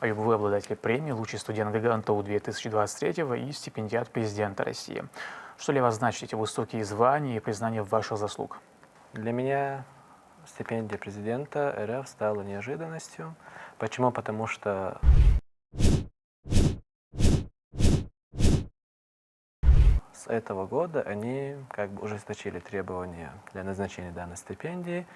Вы обладатель премии «Лучший студент ГГНТУ 2023» и стипендиат президента России. Что для вас значит эти высокие звания и признание ваших заслуг? Для меня стипендия президента РФ стала неожиданностью. Почему? Потому что с этого года они ужесточили требования для назначения данной стипендии.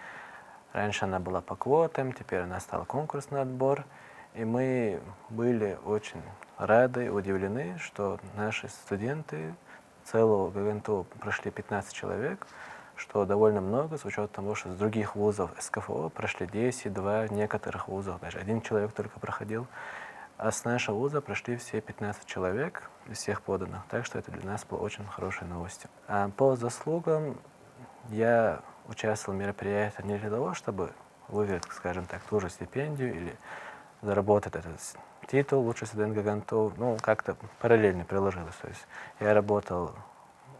Раньше она была по квотам, теперь она стала конкурсный отбор. И мы были очень рады и удивлены, что наши студенты целого ГГНТУ прошли 15 человек, что довольно много, с учетом того, что с других вузов СКФО прошли 10, 2, в некоторых вузах даже один человек только проходил. А с нашего вуза прошли все 15 человек из всех поданных, так что это для нас было очень хорошей новостью. А по заслугам я участвовал в мероприятии не для того, чтобы выиграть, скажем так, ту же стипендию или заработать этот титул «Лучший студент ГГНТУ», ну, как-то параллельно приложилось. То есть я работал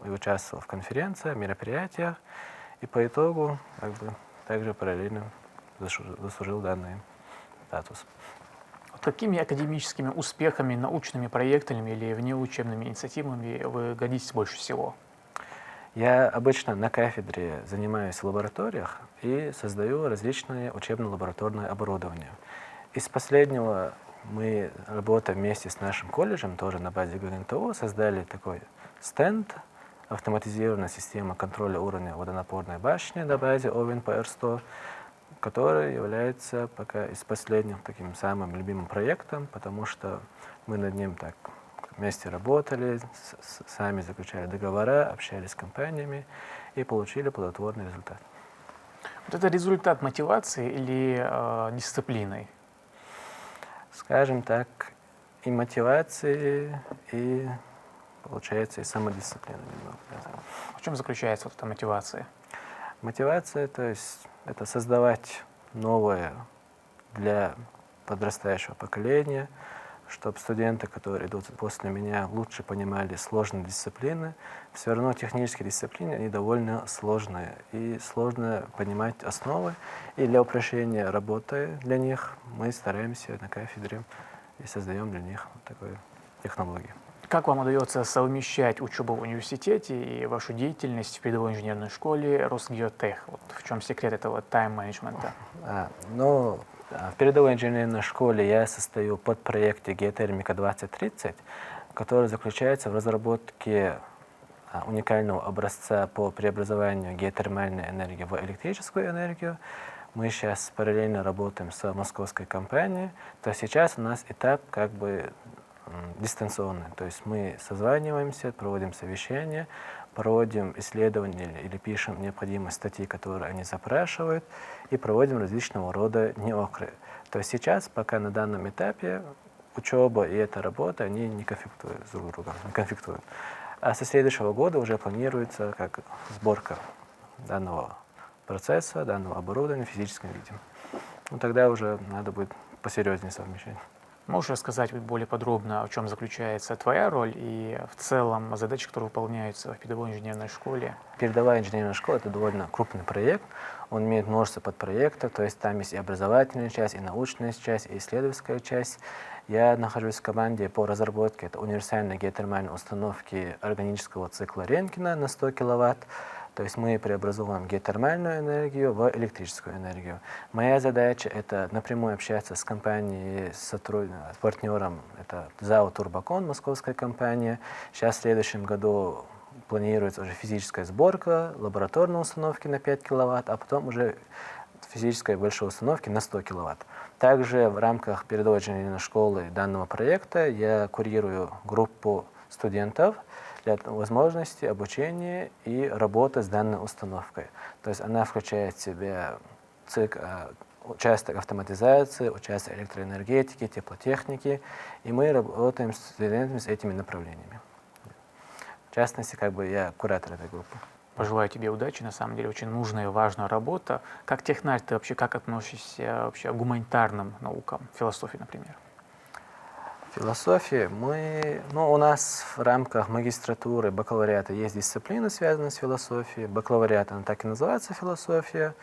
и участвовал в конференциях, мероприятиях, и по итогу также параллельно заслужил данный статус. Какими академическими успехами, научными проектами или внеучебными инициативами вы гордитесь больше всего? Я обычно на кафедре занимаюсь в лабораториях и создаю различные учебно-лабораторное оборудование. Из последнего мы, работая вместе с нашим колледжем, тоже на базе ГГНТУ, создали такой стенд, автоматизированная система контроля уровня водонапорной башни на базе OWIN-PR100, который является пока из последних таким самым любимым проектом, потому что мы над ним так вместе работали, сами заключали договора, общались с компаниями и получили плодотворный результат. Вот это результат мотивации или дисциплины? Скажем так, и мотивации, и, получается, и самодисциплины немного. В чем заключается вот эта мотивация? Мотивация, то есть, это создавать новое для подрастающего поколения, чтобы студенты, которые идут после меня, лучше понимали сложные дисциплины. Все равно технические дисциплины, они довольно сложные, и сложно понимать основы. И для упрощения работы для них мы стараемся на кафедре и создаем для них вот такую технологию. Как вам удается совмещать учебу в университете и вашу деятельность в передовой инженерной школе Росгеотех? Вот в чем секрет этого тайм-менеджмента? В передовой инженерной школе я состою под проекте «Геотермика 2030», который заключается в разработке уникального образца по преобразованию геотермальной энергии в электрическую энергию. Мы сейчас параллельно работаем с московской компанией. То есть сейчас у нас этап дистанционный. То есть мы созваниваемся, проводим совещания, проводим исследования или пишем необходимые статьи, которые они запрашивают, и проводим различного рода неокры. То есть сейчас, пока на данном этапе, учеба и эта работа, они не конфликтуют друг с другом, не конфликтуют. А со следующего года уже планируется как сборка данного процесса, данного оборудования в физическом виде. Ну, тогда уже надо будет посерьезнее совмещать. Можешь рассказать более подробно, в чем заключается твоя роль и в целом задачи, которые выполняются в передовой инженерной школе? Передовая инженерная школа – это довольно крупный проект. Он имеет множество подпроектов, то есть там есть и образовательная часть, и научная часть, и исследовательская часть. Я нахожусь в команде по разработке универсальной геотермальной установки органического цикла Ренкина на 100 киловатт. То есть мы преобразовываем геотермальную энергию в электрическую энергию. Моя задача – это напрямую общаться с компанией, с партнером, это ЗАО «Турбокон», московская компания. Сейчас в следующем году планируется уже физическая сборка, лабораторной установки на 5 киловатт, а потом уже физической большой установки на 100 киловатт. Также в рамках передовой инженерной школы данного проекта я курирую группу студентов для возможности обучения и работы с данной установкой. То есть она включает в себя участок автоматизации, участок электроэнергетики, теплотехники, и мы работаем с студентами с этими направлениями. В частности, я куратор этой группы. Пожелаю тебе удачи, на самом деле очень нужная и важная работа. Как технарь ты вообще как относишься к гуманитарным наукам, философии, например? Философия. У нас в рамках магистратуры, бакалавриата есть дисциплины, связанные с философией. Бакалавриат, она так и называется, философия.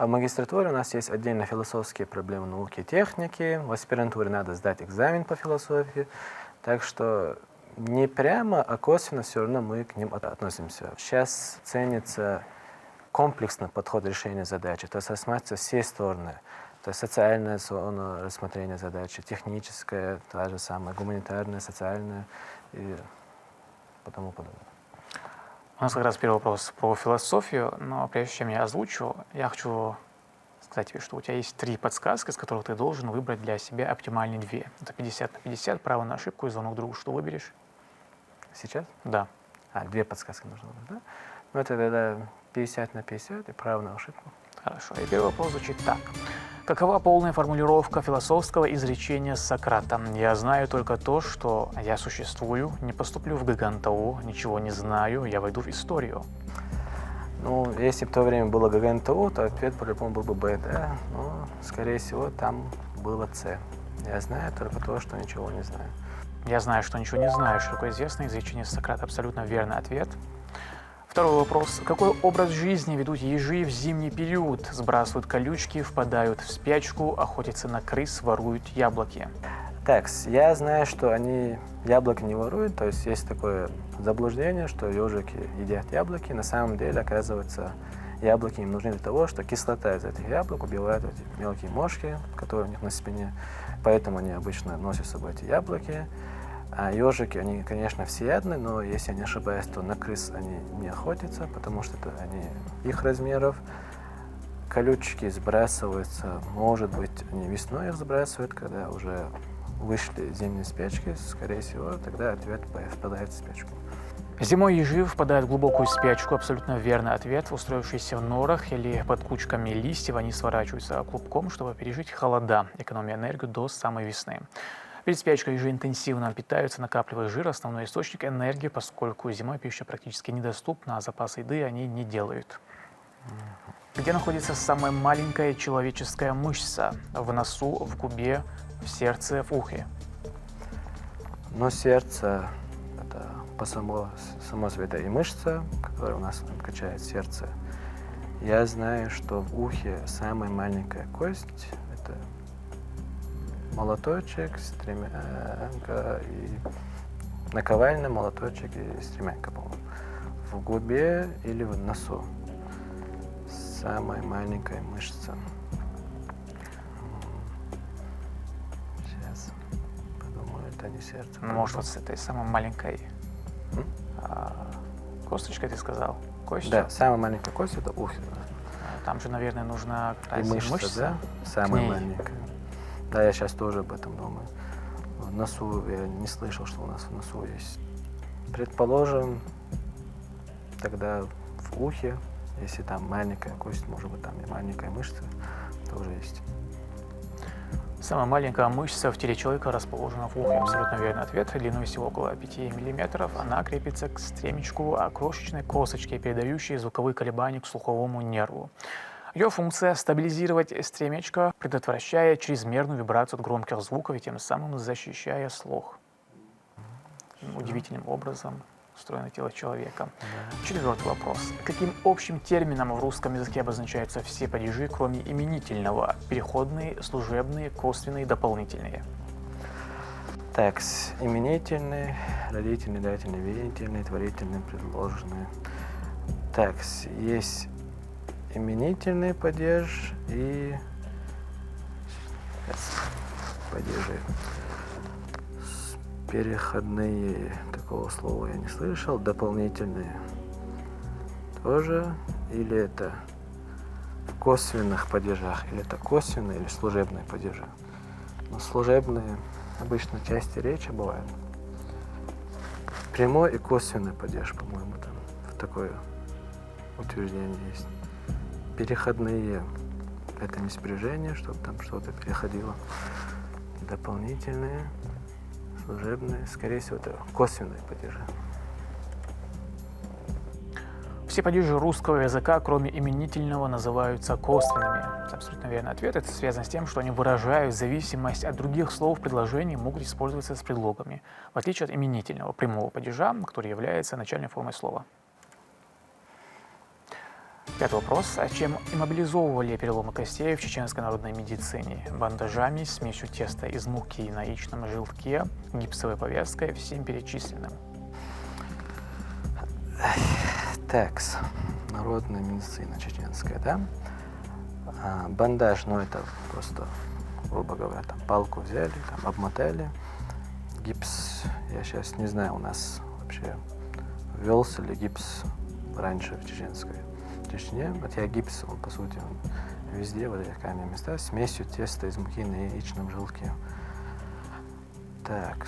А в магистратуре у нас есть отдельно философские проблемы науки и техники. В аспирантуре надо сдать экзамен по философии. Так что не прямо, а косвенно все равно мы к ним относимся. Сейчас ценится комплексный подход решения задачи, то есть рассматриваются все стороны. То есть социальная зона рассмотрения задачи, техническая, та же самая, гуманитарная, социальная и тому подобное. У нас как раз первый вопрос про философию, но прежде чем я озвучу, я хочу сказать тебе, что у тебя есть 3 подсказки, из которых ты должен выбрать для себя оптимальные 2. Это 50 на 50, право на ошибку и звонок другу. Что выберешь? Сейчас? Да. 2 подсказки нужно выбрать, да? Ну, это тогда 50 на 50 и право на ошибку. Хорошо. И первый вопрос звучит так. Какова полная формулировка философского изречения Сократа? Я знаю только то, что я существую, не поступлю в ГГНТУ, ничего не знаю, я войду в историю. Ну, если бы в то время было ГГНТУ, то ответ по-любому был бы Б, да? Но, скорее всего, там было С. Я знаю только то, что ничего не знаю. Я знаю, что ничего не знаю. Широко известное изречение Сократа. Абсолютно верный ответ. Второй вопрос. Какой образ жизни ведут ежи в зимний период? Сбрасывают колючки, впадают в спячку, охотятся на крыс, воруют яблоки. Так, я знаю, что они яблоки не воруют, то есть есть такое заблуждение, что ежики едят яблоки. На самом деле, оказывается, яблоки им нужны для того, что кислота из этих яблок убивает эти мелкие мошки, которые у них на спине. Поэтому они обычно носят с собой эти яблоки. А ежики, они, конечно, всеядны, но, если я не ошибаюсь, то на крыс они не охотятся, потому что это они их размеров. Колючки сбрасываются, может быть, они весной их сбрасывают, когда уже вышли зимние спячки, скорее всего, тогда ответ впадает в спячку. Зимой ежи впадают в глубокую спячку. Абсолютно верный ответ. Устроившись в норах или под кучками листьев, они сворачиваются клубком, чтобы пережить холода, экономя энергию до самой весны. Перед спячкой ежи интенсивно питаются, накапливая жир, основной источник энергии, поскольку зимой пища практически недоступна, а запасы еды они не делают. Где находится самая маленькая человеческая мышца? В носу, в губе, в сердце, в ухе. Но сердце – это по само света и мышца, которая у нас качает сердце. Я знаю, что в ухе самая маленькая кость – это молоточек, стремянка и наковальня, молоточек и стремянка, по-моему. В губе или в носу самая маленькая мышца. Сейчас подумаю, это не сердце. Может, вот с этой самой маленькой косточкой ты сказал? Костью? Да, самая маленькая кость – это ухо. Там же, наверное, нужна И мышца, да? Самая маленькая. Да, я сейчас тоже об этом думаю. В носу я не слышал, что у нас в носу есть. Предположим, тогда в ухе, если там маленькая кость, может быть, там и маленькая мышца тоже есть. Самая маленькая мышца в теле человека расположена в ухе. Абсолютно верный ответ. Длиной всего около 5 мм. Она крепится к стремечку, крошечной косточке, передающей звуковые колебания к слуховому нерву. Ее функция – стабилизировать стремечко, предотвращая чрезмерную вибрацию от громких звуков и тем самым защищая слух. Удивительным образом устроено тело человека. Четвертый вопрос. Каким общим термином в русском языке обозначаются все падежи, кроме именительного? Переходные, служебные, косвенные, дополнительные. Так, именительные, родительные, дательные, верительные, творительные, предложенные. Так, есть именительный падеж и падежи. Переходные, такого слова я не слышал. Дополнительные тоже. Или это в косвенных падежах, или это косвенные, или служебные падежи. Но служебные обычно части речи бывают. Прямой и косвенный падеж, по-моему, там такое утверждение есть. Переходные – это не спряжение, чтобы там что-то переходило. Дополнительные, служебные, скорее всего, это косвенные падежи. Все падежи русского языка, кроме именительного, называются косвенными. Это абсолютно верный ответ. Это связано с тем, что они выражают зависимость от других слов в предложении, могут использоваться с предлогами, в отличие от именительного, прямого падежа, который является начальной формой слова. Пятый вопрос. А чем иммобилизовывали переломы костей в чеченской народной медицине? Бандажами, смесью теста из муки на яичном желтке, гипсовой повязкой, всем перечисленным. Такс. Народная медицина чеченская, да? Бандаж, ну это просто, грубо говоря, там палку взяли, там обмотали. Гипс, я сейчас не знаю, у нас вообще ввелся ли гипс раньше в Чечне. Хотя гипс, он, по сути, он везде, в этих каменных местах, смесью теста из муки на яичном желтке. Так,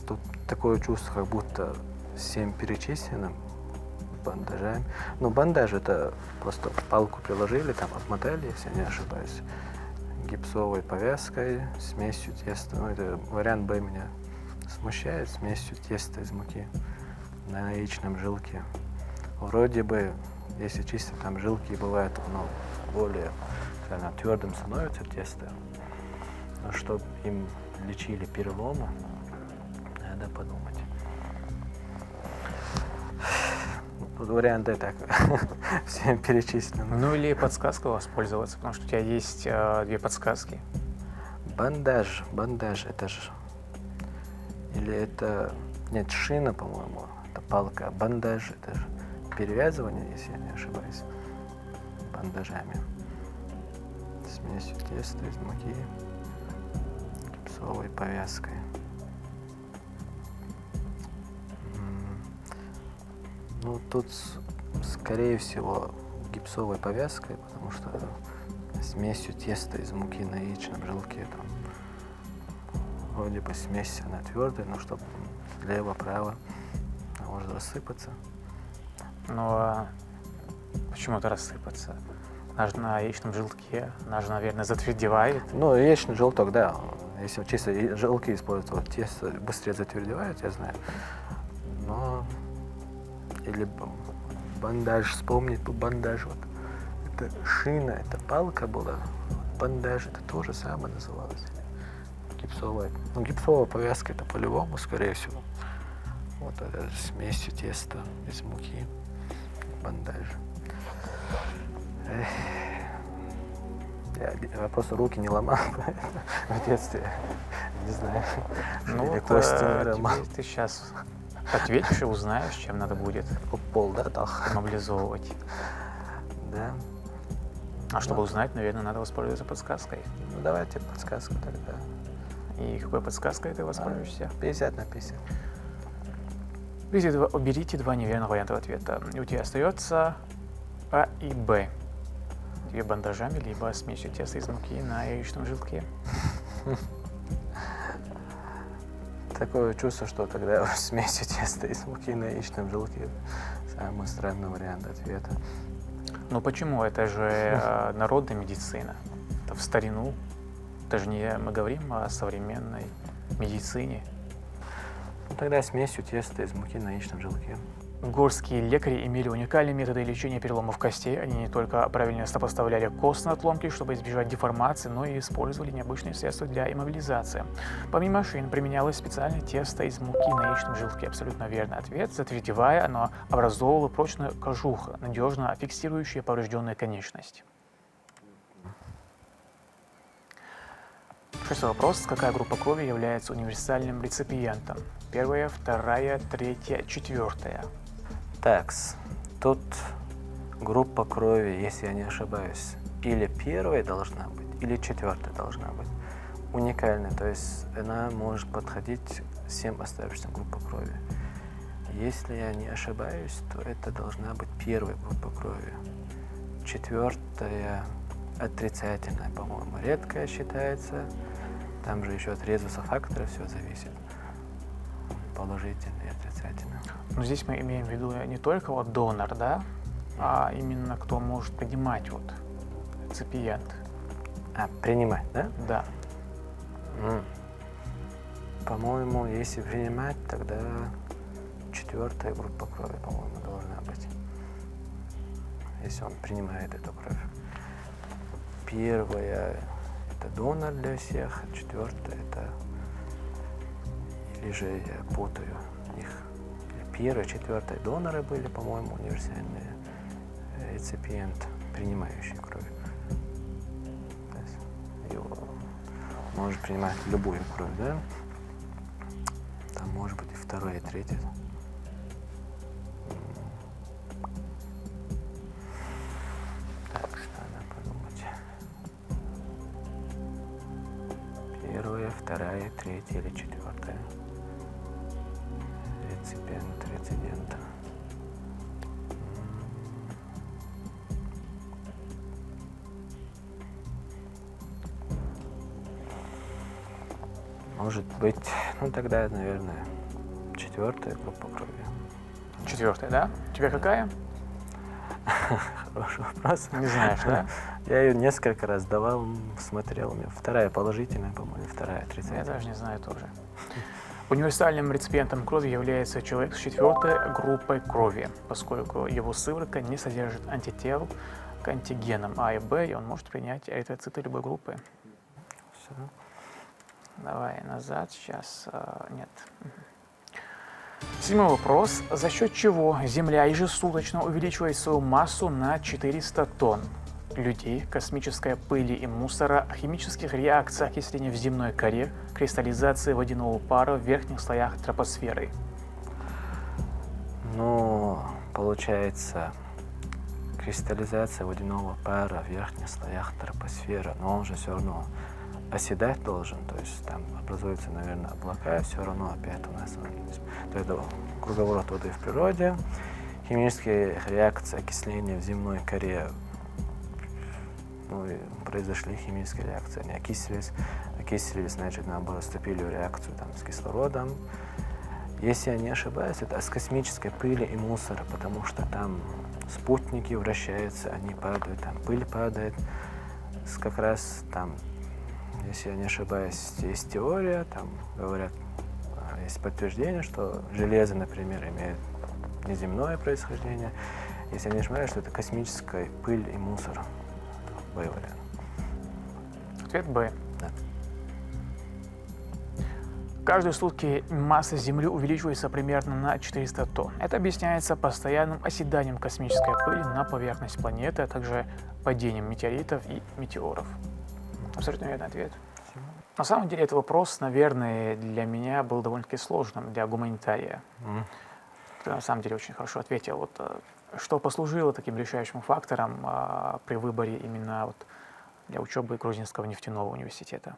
тут такое чувство, как будто всем перечисленным бандажами. Ну, бандаж это просто палку приложили, там обмотали, если я не ошибаюсь, гипсовой повязкой, смесью теста. Ну, это вариант Б меня смущает, смесью теста из муки на яичном желтке. Вроде бы, если чисто там желтки бывают, оно более твердым становится тесто. Но чтобы им лечили переломы, надо подумать. Тут варианты так всем перечислены. Ну или подсказкой воспользоваться, потому что у тебя есть две подсказки. Бандаж, это же... Или это... Нет, шина, по-моему, это палка. Бандаж, это же перевязывание, если я не ошибаюсь, бандажами. Смесью теста из муки, гипсовой повязкой. Ну, тут, скорее всего, гипсовой повязкой, потому что смесью теста из муки на яичном желтке, там, вроде бы смесь, она твердая, но чтобы лево-право, может рассыпаться. Но почему это рассыпаться? Она же на яичном желтке, она же, наверное, затвердевает. Ну, яичный желток, да, если чисто желтки используют, вот тесто быстрее затвердевает, я знаю. Но... Или бандаж, вспомнить бандаж, вот. Это шина, это палка была. Бандаж, это то же самое называлось. Гипсовая. Ну, гипсовая повязка, это по-любому, скорее всего. Вот это смесью теста из муки. Бандаж. Я просто руки не ломал в детстве. Не знаю. Ну Или вот кости не ломал. теперь ты сейчас ответишь и узнаешь, чем надо будет Пол, да, так. мобилизовывать. Да. А чтобы узнать, наверное, надо воспользоваться подсказкой. Ну, давайте подсказку тогда. И какой подсказкой ты воспользуешься? 50 на 50. Уберите два неверных варианта ответа. И у тебя остается А и Б. Тебе бандажами, либо смесью теста из муки на яичном желтке. Такое чувство, что тогда смесью теста из муки на яичном желтке самый странный вариант ответа. Ну почему? Это же народная медицина. Это в старину. Это же не мы говорим о современной медицине. Ну, тогда смесью теста из муки на яичном желтке. Горские лекари имели уникальные методы лечения переломов костей. Они не только правильно сопоставляли костные отломки, чтобы избежать деформации, но и использовали необычные средства для иммобилизации. Помимо шин применялось специальное тесто из муки на яичном желтке. Абсолютно верный ответ. Затвердевая, оно образовывало прочную кожух, надежно фиксирующую поврежденную конечность. Шестой вопрос. Какая группа крови является универсальным реципиентом? Первая, вторая, третья, четвертая. Такс. Тут группа крови, если я не ошибаюсь, или первая должна быть, или четвертая должна быть. Уникальная, то есть она может подходить всем оставшимся группам крови. Если я не ошибаюсь, то это должна быть первая группа крови. Четвертая отрицательная, по-моему, редкая считается. Там же еще от резуса фактора все зависит. Положительный и отрицательный. Но здесь мы имеем в виду не только вот донор, да, а именно кто может принимать вот реципиент. Принимать, да? Да. По-моему, если принимать, тогда четвертая группа крови, по-моему, должна быть. Если он принимает эту кровь. Первая – это донор для всех, а четвертая – это… Или же я путаю их. Первая, четвертая доноры были, по-моему, универсальные реципиент, принимающий кровь. То есть его может принимать любую кровь, да? Там может быть и второе, и третье. Так, что надо подумать. Первая, вторая, третья или четвертая. Реципиент, рецидент. Может быть, ну тогда, наверное, четвертая группа крови. Четвертая, да? У тебя какая? Хороший вопрос. Не знаешь, да? Я ее несколько раз давал, смотрел. У меня вторая положительная, по-моему, вторая Я отрицательная. даже не знаю тоже. Универсальным реципиентом крови является человек с четвертой группой крови, поскольку его сыворотка не содержит антител к антигенам А и Б, и он может принять эритроциты любой группы. Всё. Давай назад, сейчас нет. Седьмой вопрос. За счет чего Земля ежесуточно увеличивает свою массу на 400 тонн? Людей, космической пыли и мусора, химических реакций окисления в земной коре, кристаллизации водяного пара в верхних слоях тропосферы. Ну, получается, кристаллизация водяного пара в верхних слоях тропосферы, но он же все равно оседать должен, то есть там образуются, наверное, облака, и все равно опять у нас то это круговорот воды в природе, химические реакции окисления в земной коре, ну, и произошли химические реакции, они окислились, значит, наоборот, вступили в реакцию там, с кислородом. Если я не ошибаюсь, это с космической пыли и мусора, потому что там спутники вращаются, они падают, там пыль падает. Как раз там, если я не ошибаюсь, есть теория, там говорят, есть подтверждение, что железо, например, имеет неземное происхождение. Если я не ошибаюсь, что это космическая пыль и мусор. Б вариант. Ответ Б. Да. Каждые сутки масса Земли увеличивается примерно на 400 тонн. Это объясняется постоянным оседанием космической пыли на поверхность планеты, а также падением метеоритов и метеоров. Абсолютно верный ответ. На самом деле этот вопрос, наверное, для меня был довольно-таки сложным, для гуманитария. Ты на самом деле очень хорошо ответил. Вот, что послужило таким решающим фактором при выборе именно вот для учебы Грузинского нефтяного университета?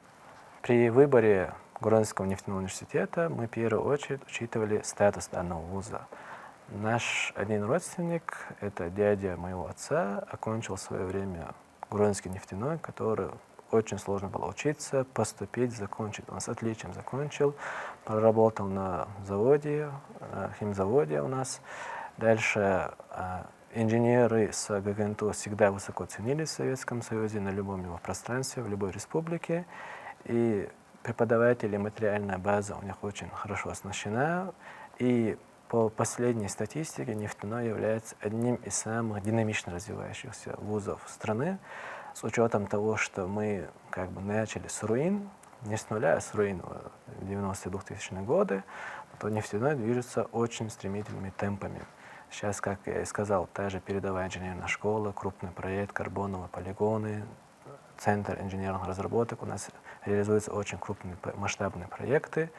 При выборе Грузинского нефтяного университета мы в первую очередь учитывали статус данного вуза. Наш один родственник, это дядя моего отца, окончил в свое время Грузинский нефтяной, который очень сложно было учиться, поступить, закончить. Он с отличием закончил, проработал на заводе, химзаводе у нас. Дальше инженеры с ГГНТУ всегда высоко ценились в Советском Союзе, на любом его пространстве, в любой республике. И преподаватели, материальная база у них очень хорошо оснащена. И по последней статистике нефтяной является одним из самых динамично развивающихся вузов страны. С учетом того, что мы как бы начали с руин, не с нуля, а с руин в 90-2000-е годы, то нефтяной движется очень стремительными темпами. Сейчас, как я и сказал, та же передовая инженерная школа, крупный проект, карбоновые полигоны, центр инженерных разработок. У нас реализуются очень крупные масштабные проекты,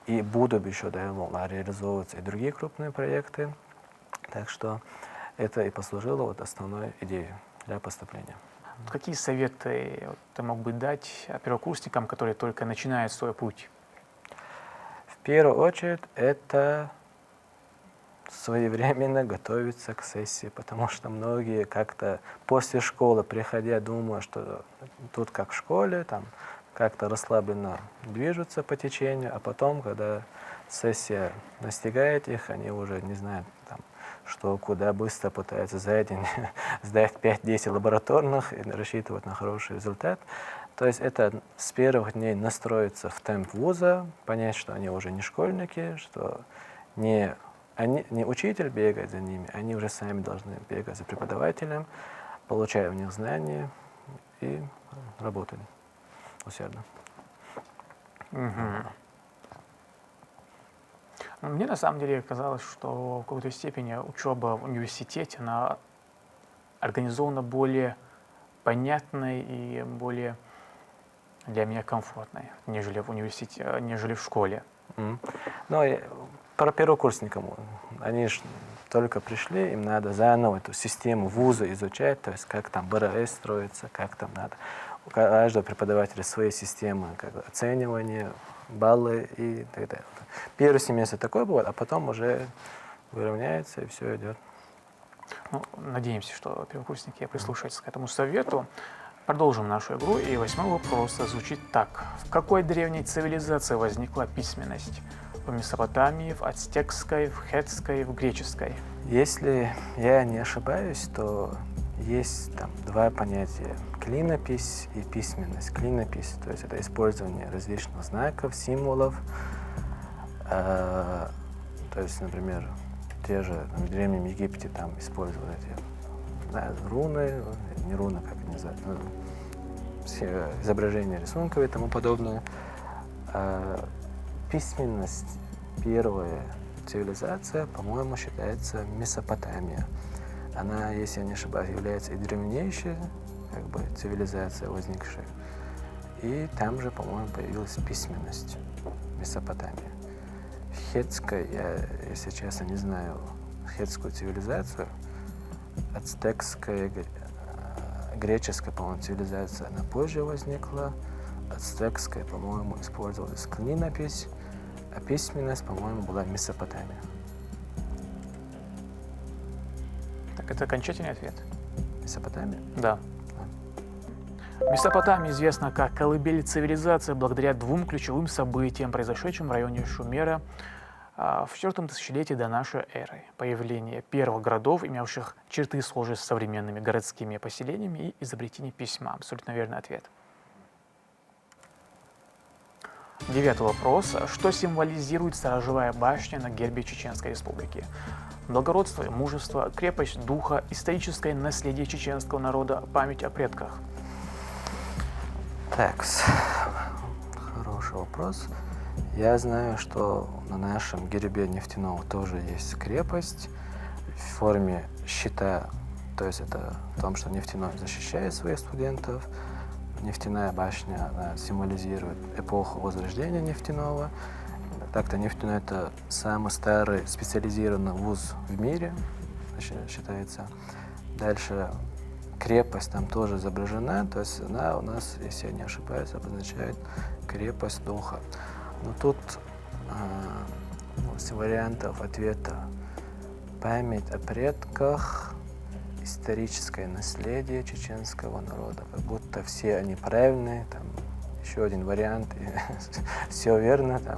и будут еще, дай Бог, реализовываться и другие крупные проекты. Так что это и послужило вот основной идеей для поступления. Какие советы ты мог бы дать первокурсникам, которые только начинают свой путь? В первую очередь это своевременно готовиться к сессии, потому что многие как-то после школы, приходя, думают, что тут как в школе, там как-то расслабленно движутся по течению, а потом, когда сессия настигает их, они уже не знают, там, что куда, быстро пытаются за день сдать 5-10 лабораторных и рассчитывать на хороший результат. То есть это с первых дней настроиться в темп вуза, понять, что они уже не школьники, что не учитель бегает за ними, они уже сами должны бегать за преподавателем, получая у них знания и работать усердно. Мне на самом деле казалось, что в какой-то степени учеба в университете, она организована более понятной и более для меня комфортной, нежели в университете, нежели в школе. Ну, про первокурсникам. Они же только пришли, им надо заново эту систему вуза изучать, то есть как там БРС строится, как там надо. У каждого преподавателя свои системы как бы, оценивания, баллы и так далее. Первый семестр такой бывает, а потом уже выровняется и все идет. Ну, надеемся, что первокурсники прислушаются к этому совету. Продолжим нашу игру, и 8-й вопрос звучит так. В какой древней цивилизации возникла письменность? В Месопотамии, в ацтекской, в хеттской, в греческой? Если я не ошибаюсь, то есть там два понятия – клинопись и письменность. Клинопись, то есть это использование различных знаков, символов. То есть, например, те же в Древнем Египте там использовали эти руны, не руны, как они называют, все изображения рисунков и тому подобное. Письменность, первая цивилизация, по-моему, считается Месопотамия. Она, если я не ошибаюсь, является и древнейшей как бы, цивилизацией возникшей. И там же, по-моему, появилась письменность Месопотамии. Хеттская, я, если честно, не знаю хеттскую цивилизацию. Ацтекская, греческая, по-моему, цивилизация, она позже возникла. Ацтекская, по-моему, использовалась клинопись, а письменность, по-моему, была Месопотамия. Так, это окончательный ответ? Месопотамия? Да. Месопотамия известна как колыбель цивилизации благодаря двум ключевым событиям, произошедшим в районе Шумера в 4 тысячелетии до нашей эры. Появление первых городов, имевших черты схожие с современными городскими поселениями, и изобретение письма. Абсолютно верный ответ. 9-й вопрос. Что символизирует сторожевая башня на гербе Чеченской Республики? Благородство и мужество, крепость духа, историческое наследие чеченского народа, память о предках. Так, хороший вопрос. Я знаю, что на нашем гербе нефтяного тоже есть крепость в форме щита, то есть это в том, что нефтяной защищает своих студентов. Нефтяная башня, она символизирует эпоху возрождения нефтяного. Так-то нефтяной — это самый старый специализированный вуз в мире, считается. Дальше крепость там тоже изображена, то есть она у нас, если я не ошибаюсь, обозначает крепость духа. Но тут из вариантов ответа память о предках, историческое наследие чеченского народа, как будто все они правильные, там еще один вариант, и все верно, там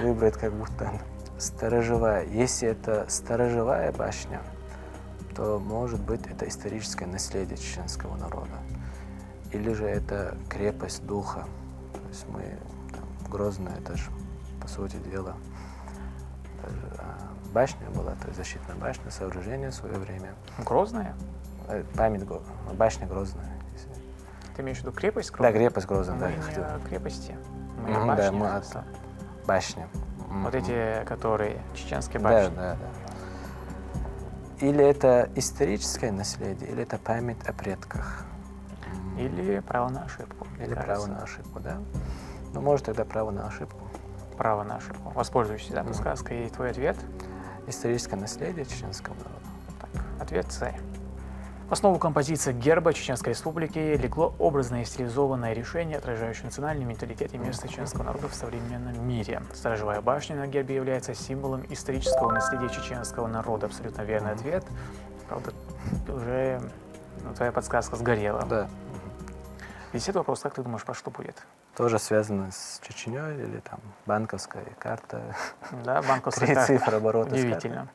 выбрать как будто сторожевая. Если это сторожевая башня, то, может быть, это историческое наследие чеченского народа. Или же это крепость духа. То есть мы, там, Грозная, это же, по сути дела, башня была, то есть защитная башня, сооружение в свое время. Грозная? Память, башня Грозная. Ты имеешь в виду крепость Грозная? Да, крепость Грозная, да. Мы не о крепости, мы Мгм, о башне. да, мы от башни. Вот эти, которые чеченские башни. Да. Или это историческое наследие, или это память о предках. Или право на ошибку. Или право на ошибку, да. Ну, может, тогда право на ошибку. Право на ошибку. Воспользуюсь подсказкой. И твой ответ? Историческое наследие чеченского народа. Так, ответ С. В основу композиции герба Чеченской Республики легло образное и стилизованное решение, отражающее национальный менталитет и место чеченского народа в современном мире. Сторожевая башня на гербе является символом исторического наследия чеченского народа. Абсолютно верный ответ. Правда, уже твоя подсказка сгорела. Да. 10-й вопрос. Как ты думаешь, про что будет? Тоже связано с Чечней или там банковская карта. Да, банковская 3 карта. цифры оборота. Удивительно.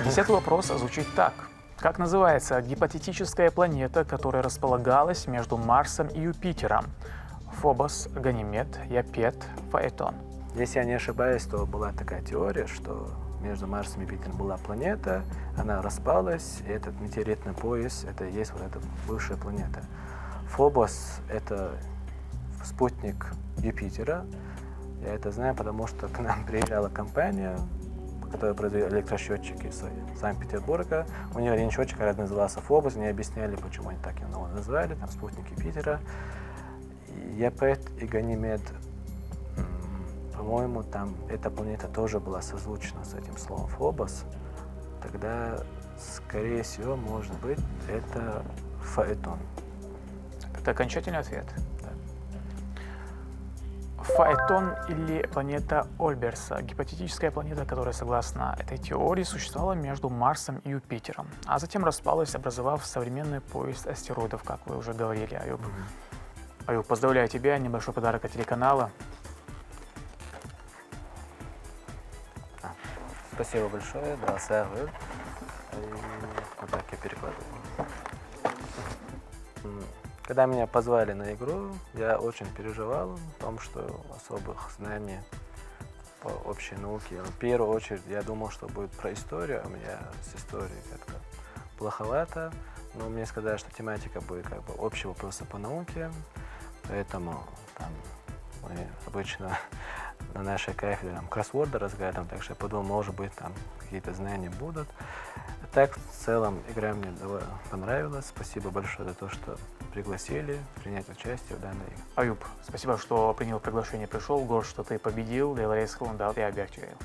10-й вопрос звучит так. Как называется гипотетическая планета, которая располагалась между Марсом и Юпитером? Фобос, Ганимед, Япет, Фаэтон. Если я не ошибаюсь, то была такая теория, что между Марсом и Юпитером была планета, она распалась, и этот метеоритный пояс — это и есть вот эта бывшая планета. Фобос — это спутник Юпитера. Я это знаю, потому что к нам приезжала компания, который производил электросчетчики из Санкт-Петербурга. У них один счетчик назывался Фобос, мне объясняли, почему они так его назвали, там спутники Питера. И Япет и Ганимед, по-моему, там эта планета тоже была созвучна с этим словом Фобос. Тогда, скорее всего, может быть, это Фаэтон. Это окончательный ответ? Да. Фаэтон или планета Ольберса – гипотетическая планета, которая, согласно этой теории, существовала между Марсом и Юпитером, а затем распалась, образовав современный пояс астероидов, как вы уже говорили, Аюб. Аюб, поздравляю тебя, небольшой подарок от телеканала. Спасибо большое, да, сэр. Вот так я перекладываю. Когда меня позвали на игру, я очень переживал о том, что особых знаний по общей науке. В первую очередь я думал, что будет про историю, а у меня с историей как-то плоховато. Но мне сказали, что тематика будет как бы общие вопросы по науке, поэтому там мы обычно на нашей кафедре там кроссворды разгадываем, так что я подумал, может быть, там какие-то знания будут. Так, в целом, игра мне понравилась. Спасибо большое за то, что пригласили принять участие в данной игре. Аюб, спасибо, что принял приглашение, пришел. Горд, что ты победил. Делаешь хлондал и объективил.